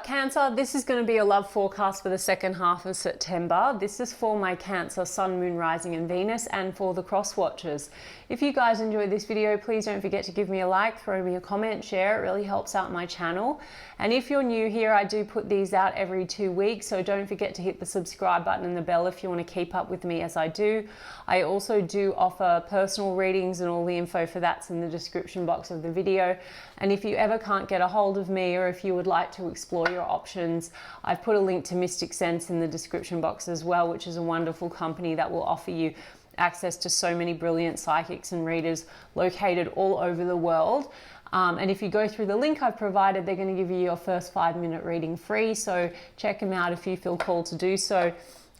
Cancer, this is going to be a love forecast for the second half of September. This is for my Cancer, Sun, Moon, Rising and Venus, and for the cross watchers. If you guys enjoyed this video, please don't forget to give me a like, throw me a comment, share. It really helps out my channel. And if you're new here, I do put these out every 2 weeks, so don't forget to hit the subscribe button and the bell if you want to keep up with me as I do. I also do offer personal readings, and all the info for that's in the description box of the video. And if you ever can't get a hold of me, or if you would like to explore your options, I've put a link to Mystic Sense in the description box as well, which is a wonderful company that will offer you access to so many brilliant psychics and readers located all over the world. And if you go through the link I've provided, they're going to give you your first 5-minute reading free. So check them out if you feel called to do so.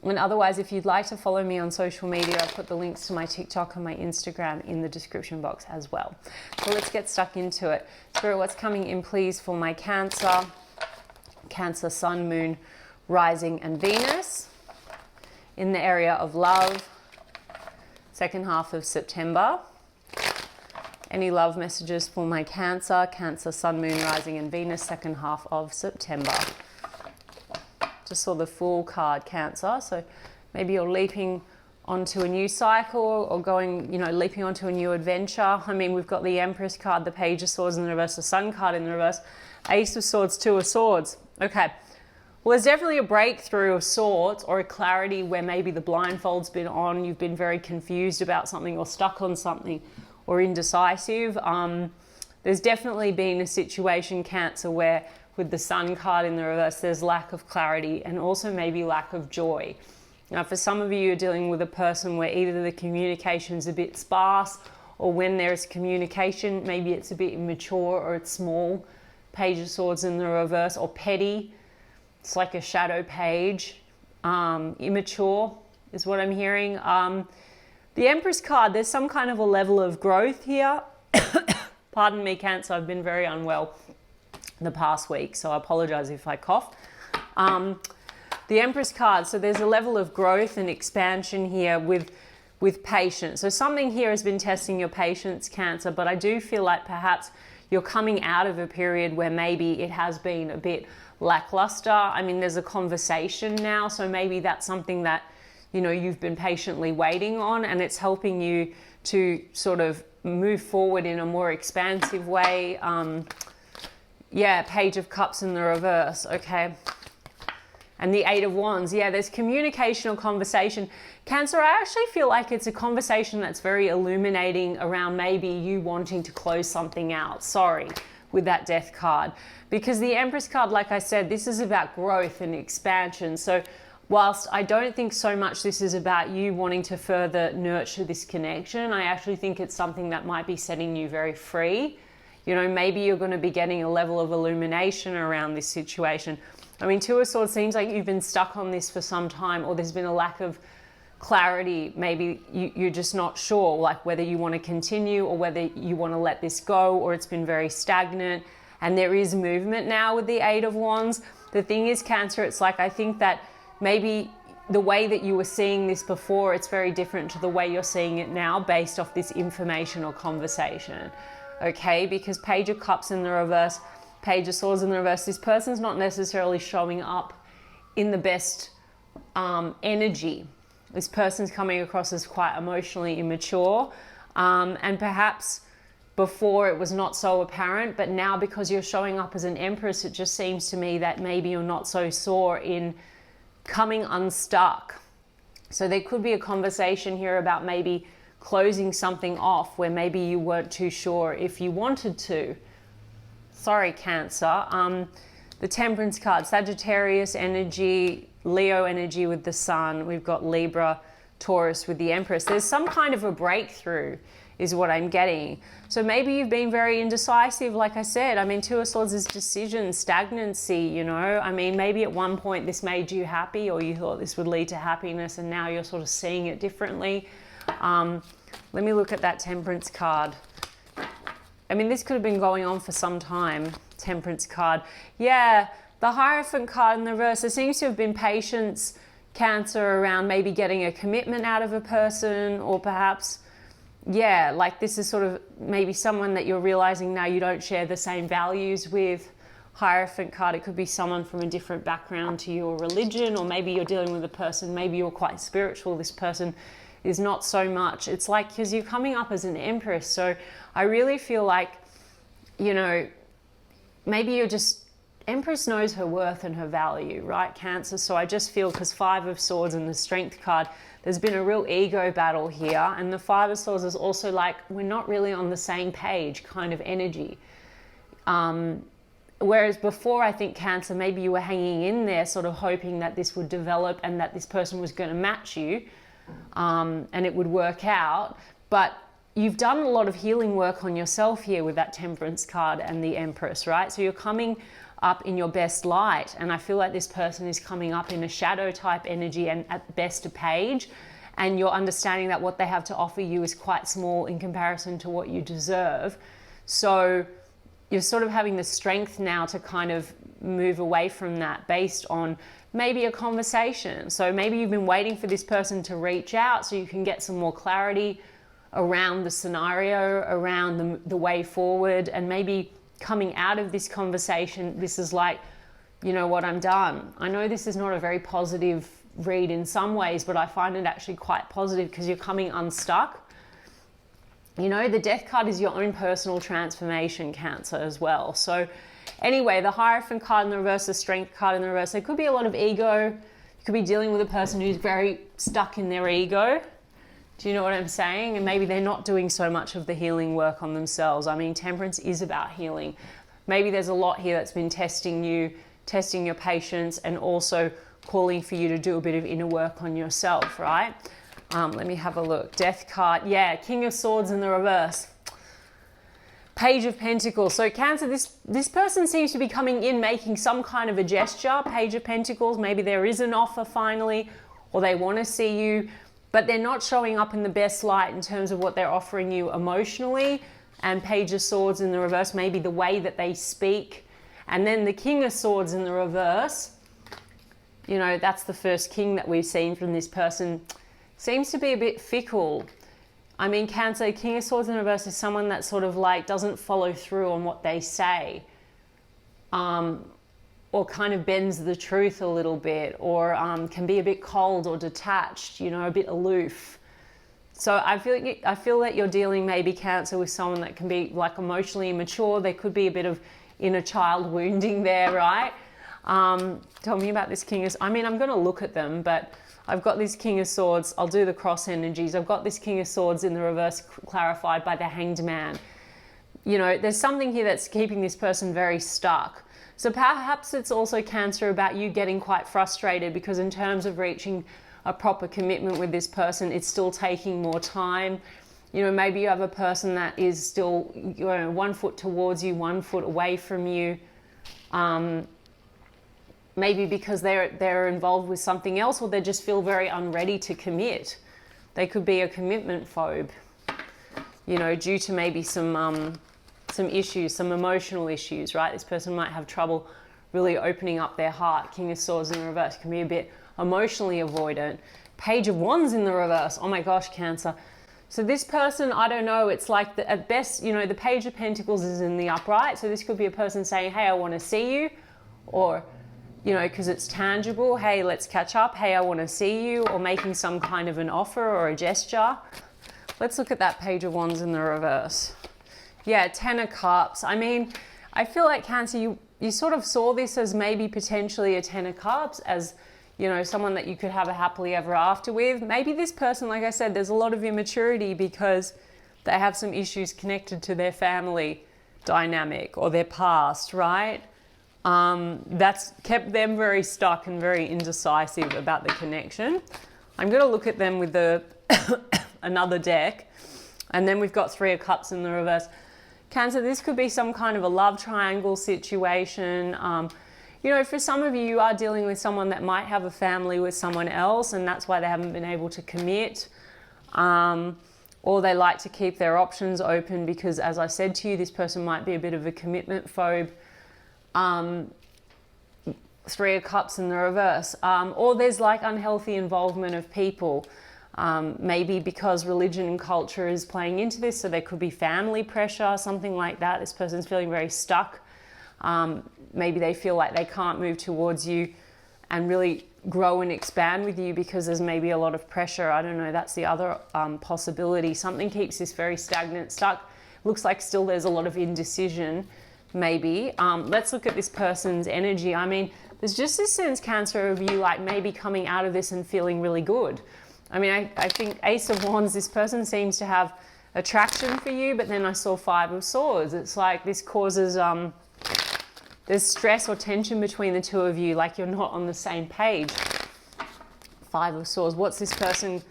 And otherwise, if you'd like to follow me on social media, I've put the links to my TikTok and my Instagram in the description box as well. So let's get stuck into it. Spirit, what's coming in, please, for my Cancer, Cancer, Sun, Moon, Rising and Venus in the area of love, second half of September. Any love messages for my Cancer, Cancer, Sun, Moon, Rising and Venus, second half of September. Just saw the Fool card, Cancer. So maybe you're leaping onto a new cycle, or going, leaping onto a new adventure. I mean, we've got the Empress card, the Page of Swords in the reverse, the Sun card in the reverse, Ace of Swords, Two of Swords. Okay. Well, there's definitely a breakthrough of sorts, or a clarity where maybe the blindfold's been on, you've been very confused about something, or stuck on something, or indecisive. There's definitely been a situation, Cancer, where with the Sun card in the reverse, there's lack of clarity and also maybe lack of joy. Now, for some of you, you're dealing with a person where either the communication's a bit sparse, or when there's communication, maybe it's a bit immature or it's small. Page of Swords in the reverse, or petty. It's like a shadow page. Immature is what I'm hearing. The Empress card, there's some kind of a level of growth here. Pardon me, Cancer, I've been very unwell the past week, so I apologize if I cough. The Empress card, so there's a level of growth and expansion here with patience. So something here has been testing your patience, Cancer, but I do feel like perhaps you're coming out of a period where maybe it has been a bit lackluster. I mean, there's a conversation now, so maybe that's something that, you've been patiently waiting on, and it's helping you to sort of move forward in a more expansive way. Yeah, Page of Cups in the reverse, okay. And the Eight of Wands, yeah, there's communication or conversation. Cancer, I actually feel like it's a conversation that's very illuminating around maybe you wanting to close something out. Sorry, with that Death card. Because the Empress card, like I said, this is about growth and expansion. So whilst I don't think so much this is about you wanting to further nurture this connection, I actually think it's something that might be setting you very free. Maybe you're going to be getting a level of illumination around this situation. I mean, Two of Swords seems like you've been stuck on this for some time, or there's been a lack of clarity. Maybe you're just not sure, like whether you want to continue or whether you want to let this go, or it's been very stagnant. And there is movement now with the Eight of Wands. The thing is, Cancer, it's like, I think that maybe the way that you were seeing this before, it's very different to the way you're seeing it now based off this information or conversation. Okay, because Page of Cups in the reverse, Page of Swords in the reverse, this person's not necessarily showing up in the best energy. This person's coming across as quite emotionally immature, and perhaps before it was not so apparent, but now because you're showing up as an Empress, it just seems to me that maybe you're not so sore in coming unstuck. So there could be a conversation here about maybe closing something off where maybe you weren't too sure if you wanted to. Sorry, Cancer. The Temperance card, Sagittarius energy, Leo energy with the Sun. We've got Libra, Taurus with the Empress. There's some kind of a breakthrough is what I'm getting. So maybe you've been very indecisive, like I said. I mean, Two of Swords is decision, stagnancy, I mean, maybe at one point this made you happy, or you thought this would lead to happiness, and now you're sort of seeing it differently. Let me look at that Temperance card. I mean, this could have been going on for some time, Temperance card. Yeah, the Hierophant card in the reverse, there seems to have been patience, Cancer, around maybe getting a commitment out of a person, or perhaps, yeah, like this is sort of maybe someone that you're realizing now you don't share the same values with. Hierophant card, it could be someone from a different background to your religion, or maybe you're dealing with a person, maybe you're quite spiritual, this person is not so much. It's like, because you're coming up as an Empress, so I really feel like, you know, maybe you're just, Empress knows her worth and her value, right, Cancer? So I just feel, because Five of Swords and the Strength card, there's been a real ego battle here, and the Five of Swords is also like, we're not really on the same page kind of energy. Whereas before, I think, Cancer, maybe you were hanging in there sort of hoping that this would develop and that this person was going to match you, and it would work out. But you've done a lot of healing work on yourself here with that Temperance card and the Empress, right? So you're coming up in your best light, and I feel like this person is coming up in a shadow type energy and at best a page, and you're understanding that what they have to offer you is quite small in comparison to what you deserve. So you're sort of having the strength now to kind of move away from that based on maybe a conversation. So maybe you've been waiting for this person to reach out so you can get some more clarity around the scenario, around the way forward, and maybe coming out of this conversation, this is like, you know what, I'm done. I know this is not a very positive read in some ways, but I find it actually quite positive because you're coming unstuck. You know, the Death card is your own personal transformation, Cancer, as well. So anyway, the Hierophant card in the reverse, the Strength card in the reverse, there could be a lot of ego. You could be dealing with a person who's very stuck in their ego. Do you know what I'm saying? And maybe they're not doing so much of the healing work on themselves. I mean, Temperance is about healing. Maybe there's a lot here that's been testing you, testing your patience, and also calling for you to do a bit of inner work on yourself, right? Let me have a look. Death card. Yeah, King of Swords in the reverse. Page of Pentacles. So Cancer, this person seems to be coming in making some kind of a gesture. Page of Pentacles. Maybe there is an offer finally, or they want to see you, but they're not showing up in the best light in terms of what they're offering you emotionally. And Page of Swords in the reverse, maybe the way that they speak. And then the King of Swords in the reverse. You know, that's the first king that we've seen from this person. Seems to be a bit fickle. I mean, Cancer, King of Swords in the reverse is someone that sort of like doesn't follow through on what they say. Or kind of bends the truth a little bit, or can be a bit cold or detached, you know, a bit aloof. So I feel that you're dealing, maybe, Cancer, with someone that can be like emotionally immature. There could be a bit of inner child wounding there, right? Tell me about this King of, I mean, I'm going to look at them, but I've got this King of Swords. I'll do the cross energies. I've got this King of Swords in the reverse clarified by the Hanged Man. You know, there's something here that's keeping this person very stuck. So perhaps it's also, Cancer, about you getting quite frustrated because in terms of reaching a proper commitment with this person, it's still taking more time. You know, maybe you have a person that is still, you know, 1 foot towards you, 1 foot away from you. Maybe because they're involved with something else, or they just feel very unready to commit. They could be a commitment phobe, you know, due to maybe some issues, some emotional issues, right? This person might have trouble really opening up their heart. King of Swords in the reverse can be a bit emotionally avoidant. Page of Wands in the reverse. Oh my gosh, Cancer. So this person, I don't know, it's like at best, you know, the Page of Pentacles is in the upright. So this could be a person saying, hey, I want to see you, or, you know, because it's tangible. Hey, let's catch up. Hey, I want to see you, or making some kind of an offer or a gesture. Let's look at that Page of Wands in the reverse. Yeah, Ten of Cups. I mean, I feel like, Cancer, you sort of saw this as maybe potentially a Ten of Cups, as, you know, someone that you could have a happily ever after with. Maybe this person, like I said, there's a lot of immaturity because they have some issues connected to their family dynamic or their past, right? That's kept them very stuck and very indecisive about the connection. I'm going to look at them with the another deck. And then we've got Three of Cups in the reverse. Cancer, this could be some kind of a love triangle situation. You know, for some of you, you are dealing with someone that might have a family with someone else, and that's why they haven't been able to commit. Or they like to keep their options open because, as I said to you, this person might be a bit of a commitment phobe. Three of Cups in the reverse. Or there's like unhealthy involvement of people. Maybe because religion and culture is playing into this, so there could be family pressure, something like that. This person's feeling very stuck Maybe they feel like they can't move towards you and really grow and expand with you because there's maybe a lot of pressure. I don't know, that's the other possibility. Something keeps this very stagnant, stuck. Looks like still there's a lot of indecision, maybe. Let's look at this person's energy. I mean, there's just this sense, Cancer, of you like maybe coming out of this and feeling really good. I mean, I think Ace of Wands, this person seems to have attraction for you, but then I saw Five of Swords. It's like this causes, there's stress or tension between the two of you, like you're not on the same page. Five of Swords, what's this person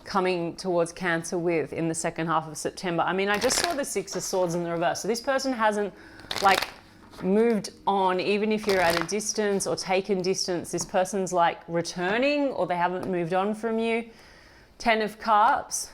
coming towards Cancer with in the second half of September? I mean, I just saw the Six of Swords in the reverse. So this person hasn't like moved on, even if you're at a distance or taken distance, this person's like returning or they haven't moved on from you. Ten of Cups,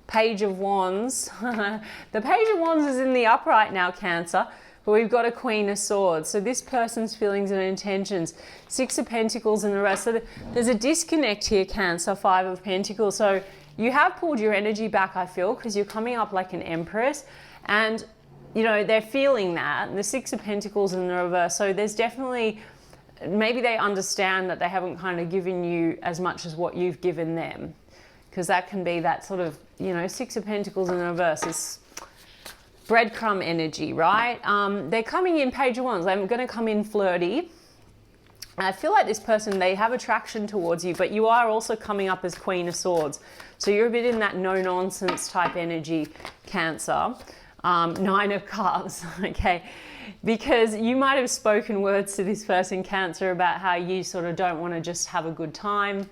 Page of Wands. The Page of Wands is in the upright now, Cancer, but we've got a Queen of Swords. So this person's feelings and intentions. Six of Pentacles in the rest. So there's a disconnect here, Cancer, Five of Pentacles. So you have pulled your energy back, I feel, because you're coming up like an Empress, and you know, they're feeling that. The Six of Pentacles in the reverse. So there's definitely, maybe they understand that they haven't kind of given you as much as what you've given them. Because that can be that sort of, you know, Six of Pentacles in the reverse is breadcrumb energy, right? They're coming in Page of Wands. They're going to come in flirty. I feel like this person, they have attraction towards you, but you are also coming up as Queen of Swords. So you're a bit in that no-nonsense type energy, Cancer. Nine of Cups, okay? Because you might have spoken words to this person, Cancer, about how you sort of don't want to just have a good time.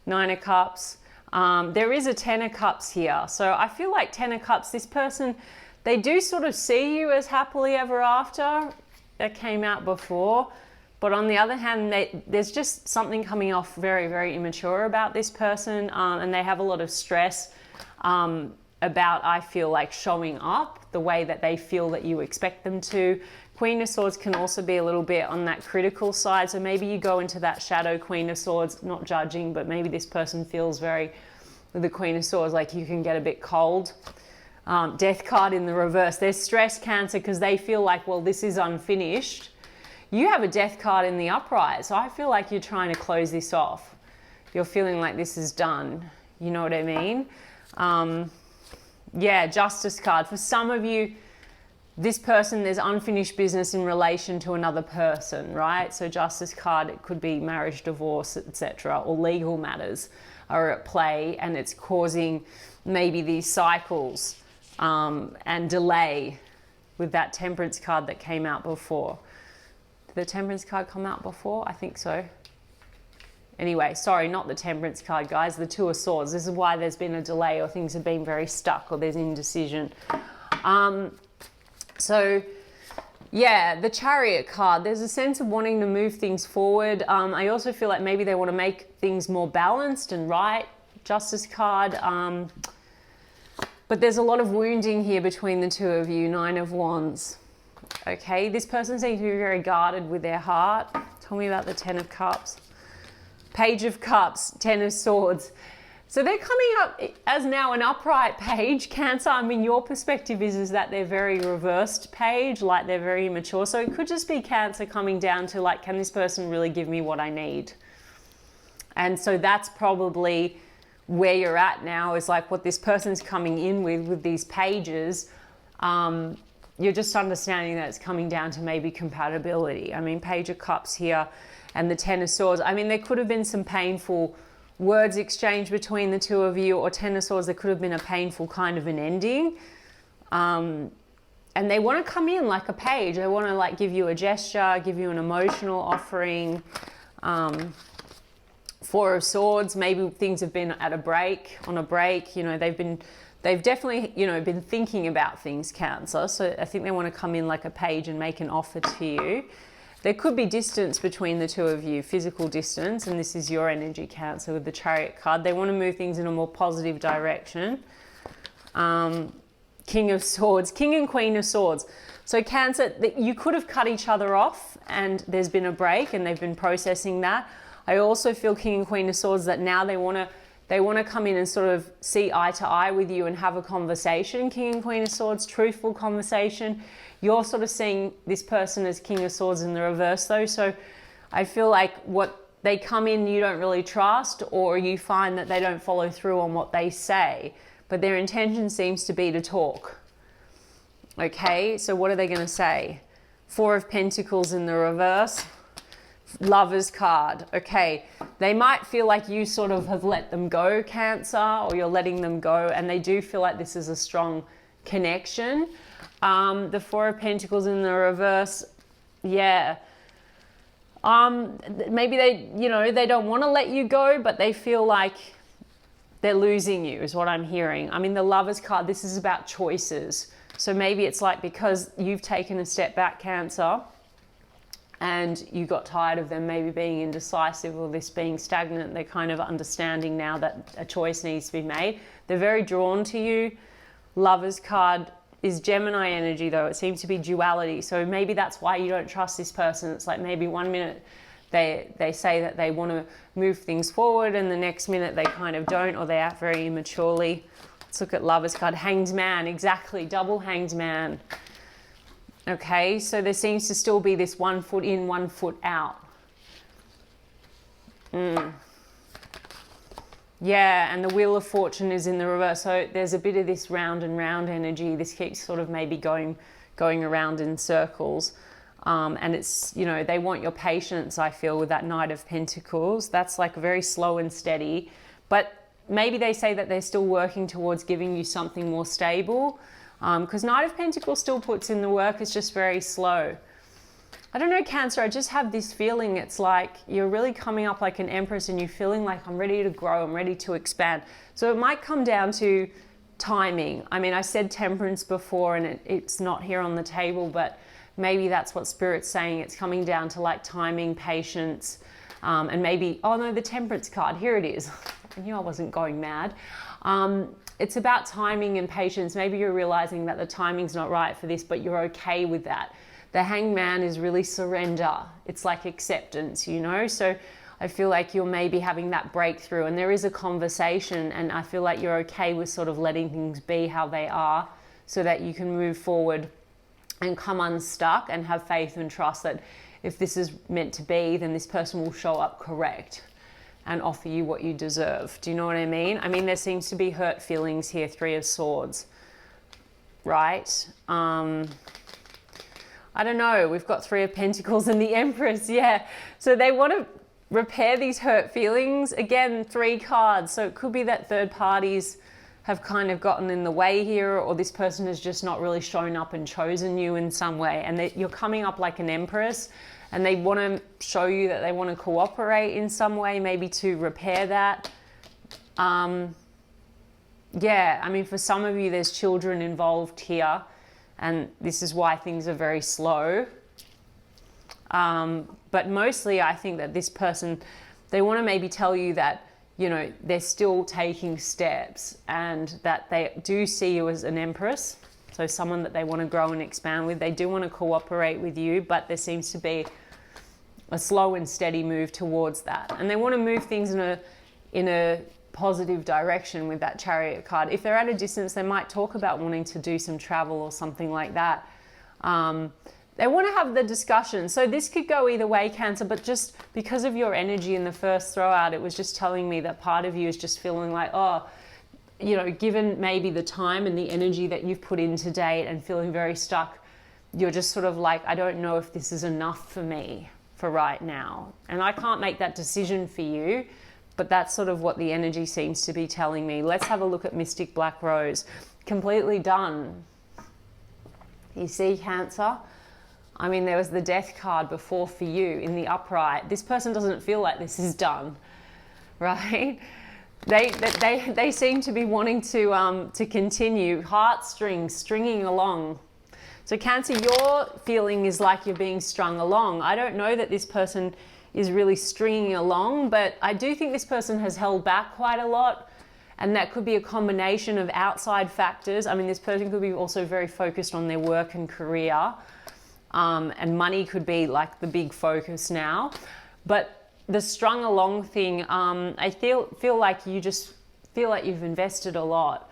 Nine of Cups. There is a Ten of Cups here. So I feel like Ten of Cups, this person, they do sort of see you as happily ever after. That came out before. But on the other hand, there's just something coming off very, very immature about this person. And they have a lot of stress about, I feel like, showing up the way that they feel that you expect them to. Queen of Swords can also be a little bit on that critical side. So maybe you go into that shadow Queen of Swords, not judging, but maybe this person feels very, with the Queen of Swords, like you can get a bit cold. Death card in the reverse. There's stress, Cancer, because they feel like, well, this is unfinished. You have a Death card in the upright. So I feel like you're trying to close this off. You're feeling like this is done. You know what I mean? Yeah, Justice card. For some of you, this person, there's unfinished business in relation to another person, right? So Justice card, it could be marriage, divorce, etc., or legal matters are at play, and it's causing maybe these cycles and delay with that Temperance card that came out before. Did the Temperance card come out before? I think so. Anyway, sorry, not the Temperance card, guys, the Two of Swords. This is why there's been a delay, or things have been very stuck, or there's indecision. So, yeah, the Chariot card, there's a sense of wanting to move things forward. I also feel like maybe they want to make things more balanced and right. Justice card. But there's a lot of wounding here between the two of you. Nine of Wands. Okay, this person seems to be very guarded with their heart. Tell me about the Ten of Cups. Page of Cups, Ten of Swords. So they're coming up as now an upright page, Cancer. I mean, your perspective is that they're very reversed page, like they're very immature. So it could just be Cancer coming down to like, can this person really give me what I need? And so that's probably where you're at now, is like what this person's coming in with these pages. You're just understanding that it's coming down to maybe compatibility. I mean, Page of Cups here and the Ten of Swords. I mean, there could have been some painful words exchanged between the two of you, or Ten of Swords, there could have been a painful kind of an ending. And they want to come in like a page. They want to like give you a gesture, give you an emotional offering. Four of Swords, maybe things have been at a break, on a break. You know, they've definitely, you know, been thinking about things, Cancer. So I think they want to come in like a page and make an offer to you. There could be distance between the two of you, physical distance, and this is your energy, Cancer, with the Chariot card. They want to move things in a more positive direction. King of Swords, King and Queen of Swords. So Cancer, you could have cut each other off and there's been a break and they've been processing that. I also feel King and Queen of Swords that now they want to They want to come in and sort of see eye to eye with you and have a conversation. King and Queen of Swords, truthful conversation. You're sort of seeing this person as King of Swords in the reverse though. So I feel like what they come in you don't really trust, or you find that they don't follow through on what they say, but their intention seems to be to talk. Okay, so what are they going to say? Four of Pentacles in the reverse. Lovers card. Okay, they might feel like you sort of have let them go, Cancer, or you're letting them go, and they do feel like this is a strong connection. The Four of Pentacles in the reverse, yeah. Maybe they, you know, they don't want to let you go, but they feel like they're losing you is what I'm hearing. I mean, the Lovers card, this is about choices. So maybe it's like because you've taken a step back, Cancer, and you got tired of them maybe being indecisive or this being stagnant, they're kind of understanding now that a choice needs to be made. They're very drawn to you. Lovers card is Gemini energy though. It seems to be duality. So maybe that's why you don't trust this person. It's like maybe one minute they say that they want to move things forward and the next minute they kind of don't, or they act very immaturely. Let's look at Lovers card. Hanged Man, exactly, double Hanged Man. Okay, so there seems to still be this 1 foot in, 1 foot out. Yeah, and the Wheel of Fortune is in the reverse. So there's a bit of this round and round energy. This keeps sort of maybe going around in circles. And it's, you know, they want your patience, I feel, with that Knight of Pentacles. That's like very slow and steady. But maybe they say that they're still working towards giving you something more stable. Because Knight of Pentacles still puts in the work. It's just very slow. I don't know, Cancer, I just have this feeling it's like you're really coming up like an Empress and you're feeling like I'm ready to grow, I'm ready to expand. So it might come down to timing. I mean, I said Temperance before and it's not here on the table, but maybe that's what Spirit's saying. It's coming down to like timing, patience, and maybe, oh no, the Temperance card, here it is. I knew I wasn't going mad. It's about timing and patience. Maybe you're realizing that the timing's not right for this, but you're okay with that. The Hanged Man is really surrender. It's like acceptance, you know? So I feel like you're maybe having that breakthrough and there is a conversation, and I feel like you're okay with sort of letting things be how they are so that you can move forward and come unstuck and have faith and trust that if this is meant to be, then this person will show up correct and offer you what you deserve. Do you know what I mean? I mean, there seems to be hurt feelings here, Three of Swords, right? I don't know, we've got Three of Pentacles and the Empress, yeah. So they want to repair these hurt feelings. Again, 3 cards. So it could be that third parties have kind of gotten in the way here, or this person has just not really shown up and chosen you in some way. And you're coming up like an Empress and they want to show you that they want to cooperate in some way, maybe to repair that. Yeah, I mean, for some of you, there's children involved here. And this is why things are very slow. But mostly I think that this person, they want to maybe tell you that, you know, they're still taking steps and that they do see you as an Empress. So someone that they want to grow and expand with. They do want to cooperate with you, but there seems to be a slow and steady move towards that. And they want to move things in a positive direction with that Chariot card. If they're at a distance, they might talk about wanting to do some travel or something like that. They want to have the discussion. So this could go either way, Cancer, but just because of your energy in the first throw out, it was just telling me that part of you is just feeling like, oh, you know, given maybe the time and the energy that you've put in to date and feeling very stuck, you're just sort of like, I don't know if this is enough for me for right now. And I can't make that decision for you. But that's sort of what the energy seems to be telling me. Let's have a look at Mystic Black Rose. Completely done. You see, Cancer? I mean, there was the Death card before for you in the upright. This person doesn't feel like this is done, right? They seem to be wanting to continue. Heartstrings, stringing along. So Cancer, your feeling is like you're being strung along. I don't know that this person is really stringing along, but I do think this person has held back quite a lot, and that could be a combination of outside factors. I mean, this person could be also very focused on their work and career, and money could be like the big focus now. But the strung along thing, I feel like you just feel like you've invested a lot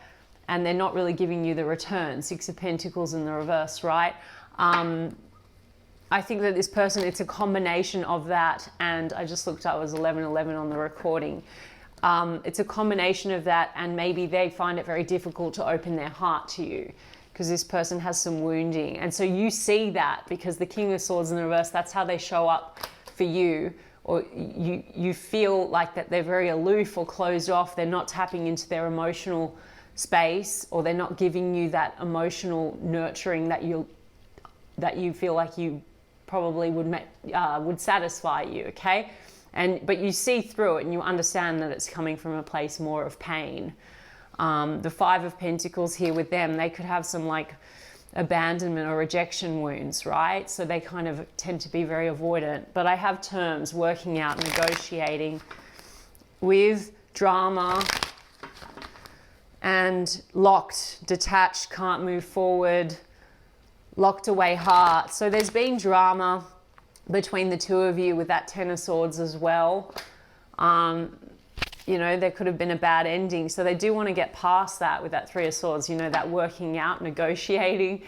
and they're not really giving you the return. Six of Pentacles in the reverse, right? I think that this person, it's a combination of that, and I just looked up, it was 11:11 on the recording. It's a combination of that, and maybe they find it very difficult to open their heart to you because this person has some wounding. And so you see that because the King of Swords in the reverse, that's how they show up for you. Or you feel like that they're very aloof or closed off. They're not tapping into their emotional space, or they're not giving you that emotional nurturing that you feel like you probably would satisfy you, okay? But you see through it and you understand that it's coming from a place more of pain. The Five of Pentacles here with them, they could have some like abandonment or rejection wounds, right? So they kind of tend to be very avoidant. But I have terms, working out, negotiating with drama and locked, detached, can't move forward, locked away heart. So there's been drama between the two of you with that Ten of Swords as well. You know, there could have been a bad ending. So they do want to get past that with that Three of Swords, you know, that working out, negotiating,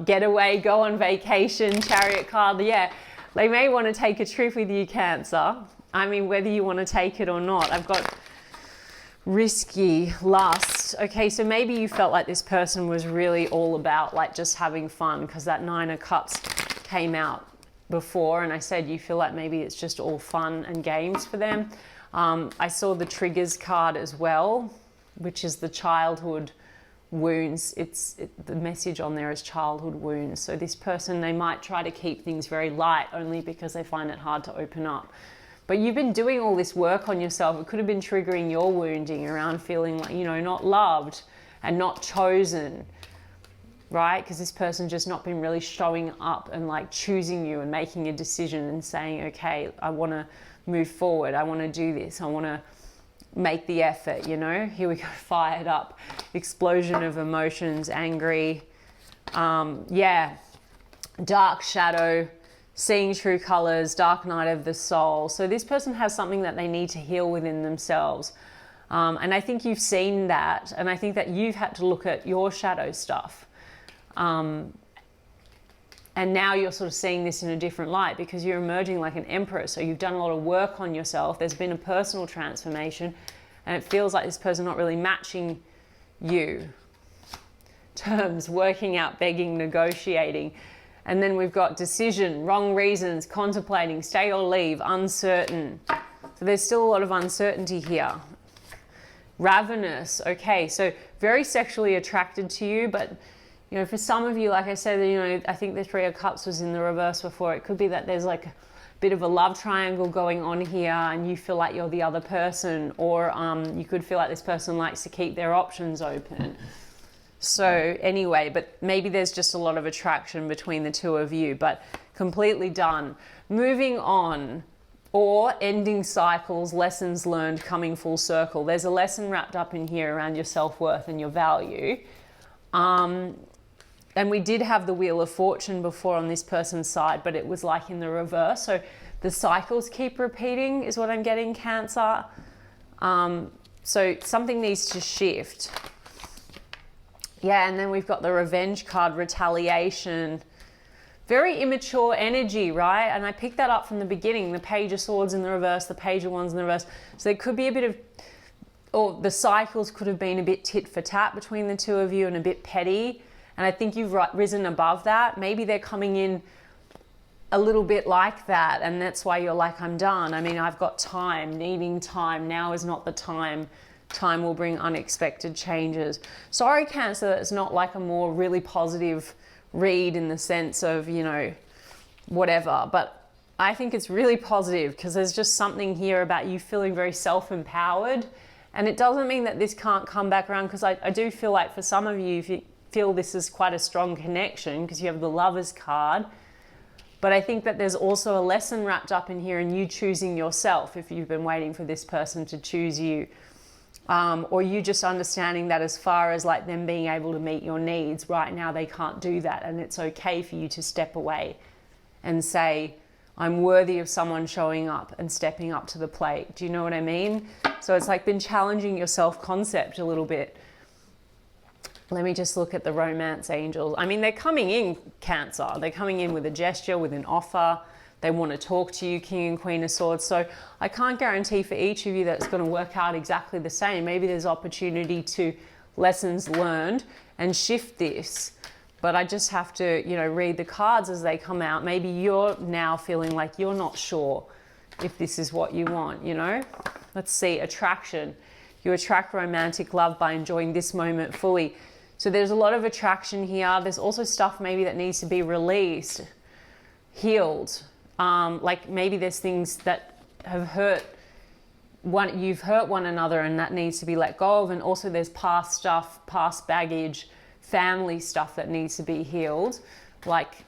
get away, go on vacation, Chariot card. Yeah, they may want to take a trip with you, Cancer. I mean, whether you want to take it or not. I've got risky, lust. Okay, so maybe you felt like this person was really all about like just having fun, because that Nine of Cups came out before, and I said you feel like maybe it's just all fun and games for them. I saw the Triggers card as well, which is the childhood wounds. The message on there is childhood wounds. So this person, they might try to keep things very light only because they find it hard to open up. But you've been doing all this work on yourself. It could have been triggering your wounding around feeling like, you know, not loved and not chosen, right? Because this person's just not been really showing up and like choosing you and making a decision and saying, okay, I want to move forward. I want to do this. I want to make the effort, you know? Here we go, fired up. Explosion of emotions, angry. Yeah, dark shadow, seeing true colors, dark night of the soul. So this person has something that they need to heal within themselves. And I think you've seen that. And I think that you've had to look at your shadow stuff. And now you're sort of seeing this in a different light because you're emerging like an empress. So you've done a lot of work on yourself. There's been a personal transformation, and it feels like this person not really matching you. Terms, working out, begging, negotiating. And then we've got decision, wrong reasons, contemplating, stay or leave, uncertain. So there's still a lot of uncertainty here. Ravenous, okay, so very sexually attracted to you, but you know, for some of you, like I said, you know, I think the Three of Cups was in the reverse before. It could be that there's like a bit of a love triangle going on here and you feel like you're the other person, or you could feel like this person likes to keep their options open. So anyway, but maybe there's just a lot of attraction between the two of you, but completely done. Moving on, or ending cycles, lessons learned, coming full circle. There's a lesson wrapped up in here around your self-worth and your value. And we did have the Wheel of Fortune before on this person's side, but it was like in the reverse. So the cycles keep repeating is what I'm getting, Cancer. So something needs to shift. Yeah, and then we've got the Revenge card, retaliation. Very immature energy, right? And I picked that up from the beginning. The Page of Swords in the reverse, the Page of Wands in the reverse. So there could be a bit of, or the cycles could have been a bit tit for tat between the two of you and a bit petty. And I think you've risen above that. Maybe they're coming in a little bit like that, and that's why you're like, I'm done. I mean, I've got time, needing time. Now is not the time. Time will bring unexpected changes. Sorry, Cancer, that it's not like a more really positive read in the sense of, you know, whatever. But I think it's really positive because there's just something here about you feeling very self-empowered. And it doesn't mean that this can't come back around, because I do feel like for some of you, if you feel this is quite a strong connection because you have the Lovers card. But I think that there's also a lesson wrapped up in here in you choosing yourself if you've been waiting for this person to choose you. Or you just understanding that as far as like them being able to meet your needs, right now they can't do that, and it's okay for you to step away and say, I'm worthy of someone showing up and stepping up to the plate. Do you know what I mean? So it's like been challenging your self-concept a little bit. Let me just look at the romance angels. I mean, they're coming in, Cancer. They're coming in with a gesture, with an offer. They want to talk to you, King and Queen of Swords. So I can't guarantee for each of you that it's going to work out exactly the same. Maybe there's opportunity to lessons learned and shift this. But I just have to, you know, read the cards as they come out. Maybe you're now feeling like you're not sure if this is what you want, you know? Let's see, attraction. You attract romantic love by enjoying this moment fully. So there's a lot of attraction here. There's also stuff maybe that needs to be released, healed. Like maybe there's things that have hurt you've hurt one another and that needs to be let go of. And also there's past stuff, past baggage, family stuff that needs to be healed. Like,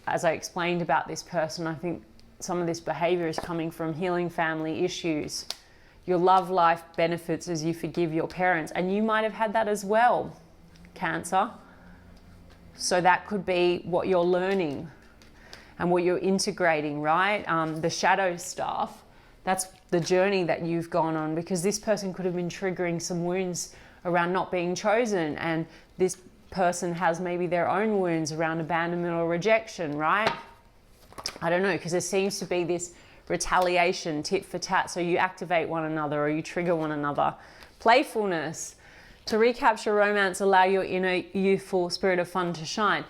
as I explained about this person, I think some of this behavior is coming from healing family issues. Your love life benefits as you forgive your parents. And you might have had that as well, Cancer. So that could be what you're learning and what you're integrating, right? The shadow stuff, that's the journey that you've gone on, because this person could have been triggering some wounds around not being chosen, and this person has maybe their own wounds around abandonment or rejection, right? I don't know, because there seems to be this retaliation, tit for tat, so you activate one another or you trigger one another. Playfulness. To recapture romance, allow your inner youthful spirit of fun to shine.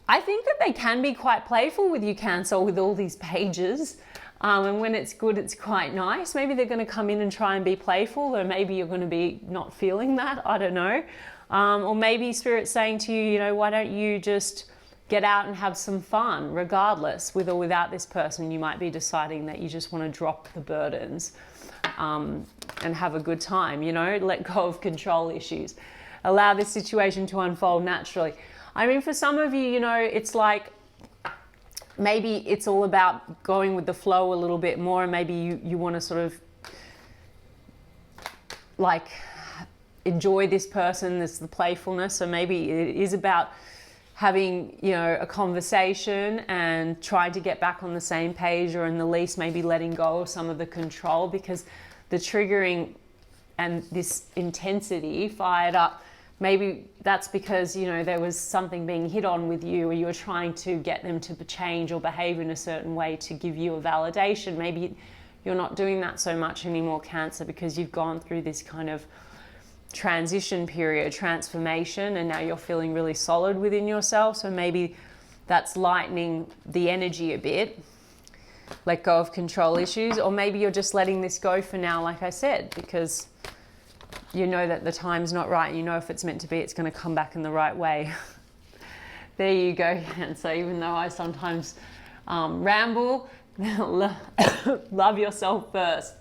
I think that they can be quite playful with you, Cancer, with all these pages. And when it's good, it's quite nice. Maybe they're going to come in and try and be playful, or maybe you're going to be not feeling that. I don't know. Or maybe Spirit's saying to you, you know, why don't you just get out and have some fun, regardless, with or without this person. You might be deciding that you just want to drop the burdens and have a good time, you know, let go of control issues. Allow this situation to unfold naturally. I mean, for some of you, you know, it's like, maybe it's all about going with the flow a little bit more, and maybe you want to sort of like enjoy this person, this the playfulness. So maybe it is about having, you know, a conversation and trying to get back on the same page, or in the least maybe letting go of some of the control, because the triggering and this intensity fired up, maybe that's because, you know, there was something being hit on with you, or you were trying to get them to change or behave in a certain way to give you a validation. Maybe you're not doing that so much anymore, Cancer, because you've gone through this kind of transition period, transformation, and now you're feeling really solid within yourself. So maybe that's lightening the energy a bit. Let go of control issues, or maybe you're just letting this go for now, like I said, because you know that the time's not right. You know if it's meant to be, it's going to come back in the right way. There you go, Cancer. Even though I sometimes ramble, love yourself first.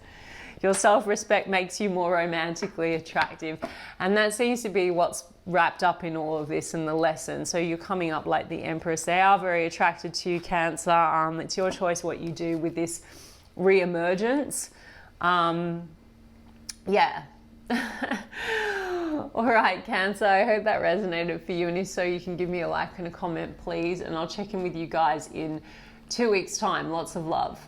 Your self-respect makes you more romantically attractive. And that seems to be what's wrapped up in all of this and the lesson. So you're coming up like the Empress. They are very attracted to you, Cancer. It's your choice what you do with this re-emergence. Yeah. All right, Cancer, I hope that resonated for you. And if so, you can give me a like and a comment, please. And I'll check in with you guys in 2 weeks' time. Lots of love.